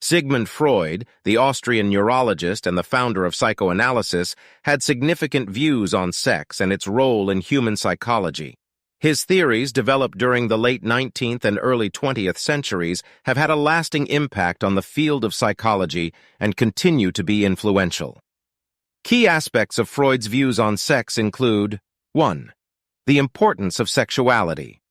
Sigmund Freud, the Austrian neurologist and the founder of psychoanalysis, had significant views on sex and its role in human psychology. His theories, developed during the late 19th and early 20th centuries, have had a lasting impact on the field of psychology and continue to be influential. Key aspects of Freud's views on sex include: 1. The importance of sexuality.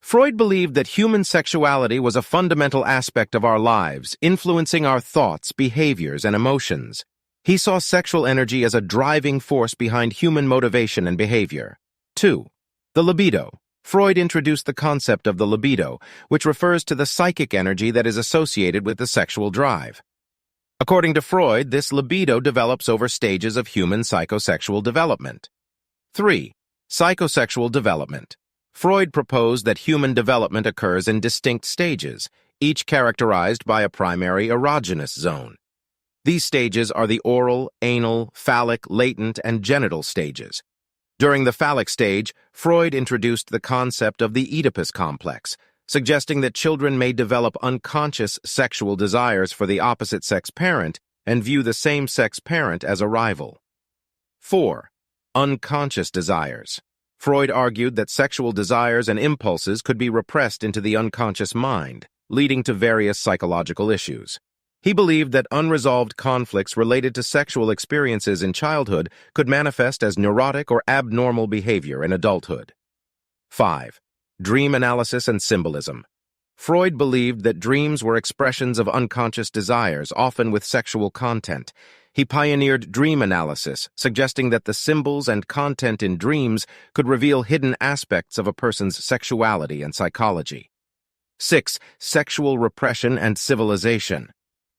Freud believed that human sexuality was a fundamental aspect of our lives, influencing our thoughts, behaviors, and emotions. He saw sexual energy as a driving force behind human motivation and behavior. 2. The libido. Freud introduced the concept of the libido, which refers to the psychic energy that is associated with the sexual drive. According to Freud, this libido develops over stages of human psychosexual development. 3. Psychosexual development. Freud proposed that human development occurs in distinct stages, each characterized by a primary erogenous zone. These stages are the oral, anal, phallic, latent, and genital stages. During the phallic stage, Freud introduced the concept of the Oedipus complex, suggesting that children may develop unconscious sexual desires for the opposite-sex parent and view the same-sex parent as a rival. 4. Unconscious desires. Freud argued that sexual desires and impulses could be repressed into the unconscious mind, leading to various psychological issues. He believed that unresolved conflicts related to sexual experiences in childhood could manifest as neurotic or abnormal behavior in adulthood. 5. Dream analysis and symbolism. Freud believed that dreams were expressions of unconscious desires, often with sexual content. He pioneered dream analysis, suggesting that the symbols and content in dreams could reveal hidden aspects of a person's sexuality and psychology. 6. Sexual repression and civilization.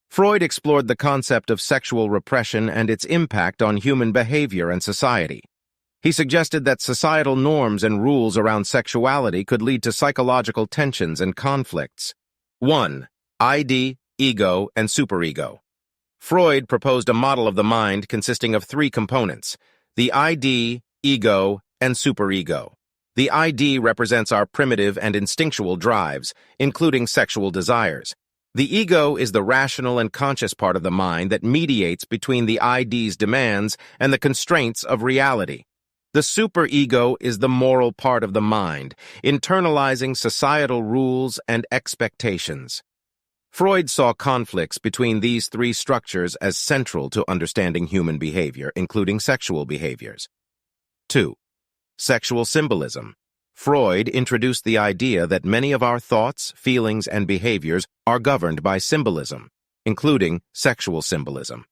Freud explored the concept of sexual repression and its impact on human behavior and society. He suggested that societal norms and rules around sexuality could lead to psychological tensions and conflicts. 1. ID, ego, and superego. Freud proposed a model of the mind consisting of 3 components: the ID, ego, and superego. The ID represents our primitive and instinctual drives, including sexual desires. The ego is the rational and conscious part of the mind that mediates between the ID's demands and the constraints of reality. The superego is the moral part of the mind, internalizing societal rules and expectations. Freud saw conflicts between these 3 structures as central to understanding human behavior, including sexual behaviors. 2. Sexual symbolism. Freud introduced the idea that many of our thoughts, feelings, and behaviors are governed by symbolism, including sexual symbolism.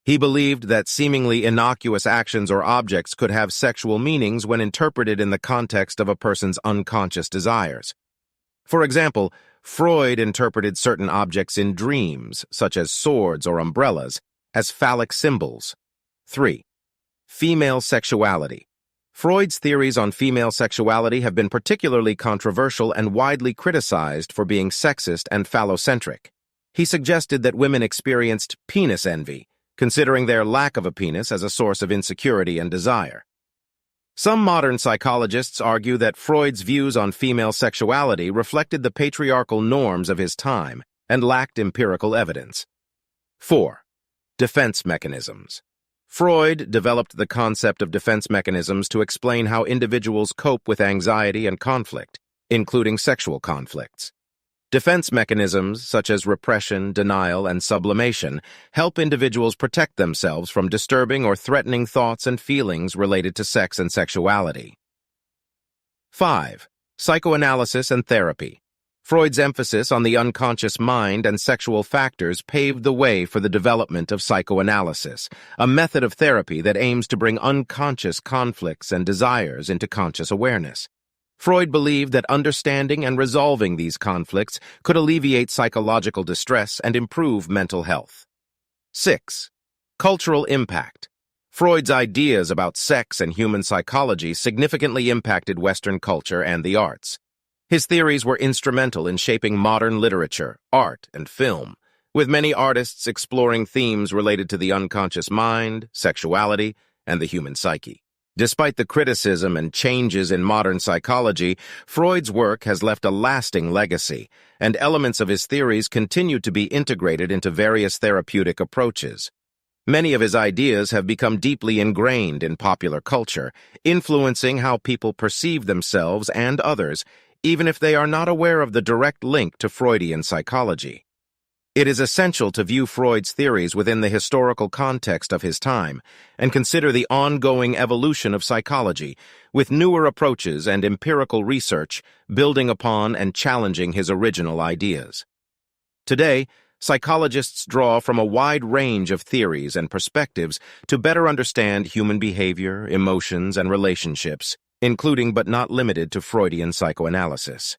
He believed that seemingly innocuous actions or objects could have sexual meanings when interpreted in the context of a person's unconscious desires. For example, Freud interpreted certain objects in dreams, such as swords or umbrellas, as phallic symbols. 3. Female sexuality. Freud's theories on female sexuality have been particularly controversial and widely criticized for being sexist and phallocentric. He suggested that women experienced penis envy, considering their lack of a penis as a source of insecurity and desire. Some modern psychologists argue that Freud's views on female sexuality reflected the patriarchal norms of his time and lacked empirical evidence. 4. Defense mechanisms. Freud developed the concept of defense mechanisms to explain how individuals cope with anxiety and conflict, including sexual conflicts. Defense mechanisms, such as repression, denial, and sublimation, help individuals protect themselves from disturbing or threatening thoughts and feelings related to sex and sexuality. 5. Psychoanalysis and therapy. Freud's emphasis on the unconscious mind and sexual factors paved the way for the development of psychoanalysis, a method of therapy that aims to bring unconscious conflicts and desires into conscious awareness. Freud believed that understanding and resolving these conflicts could alleviate psychological distress and improve mental health. 6. Cultural impact. Freud's ideas about sex and human psychology significantly impacted Western culture and the arts. His theories were instrumental in shaping modern literature, art, and film, with many artists exploring themes related to the unconscious mind, sexuality, and the human psyche. Despite the criticism and changes in modern psychology, Freud's work has left a lasting legacy, and elements of his theories continue to be integrated into various therapeutic approaches. Many of his ideas have become deeply ingrained in popular culture, influencing how people perceive themselves and others, even if they are not aware of the direct link to Freudian psychology. It is essential to view Freud's theories within the historical context of his time and consider the ongoing evolution of psychology, with newer approaches and empirical research building upon and challenging his original ideas. Today, psychologists draw from a wide range of theories and perspectives to better understand human behavior, emotions, and relationships, including but not limited to Freudian psychoanalysis.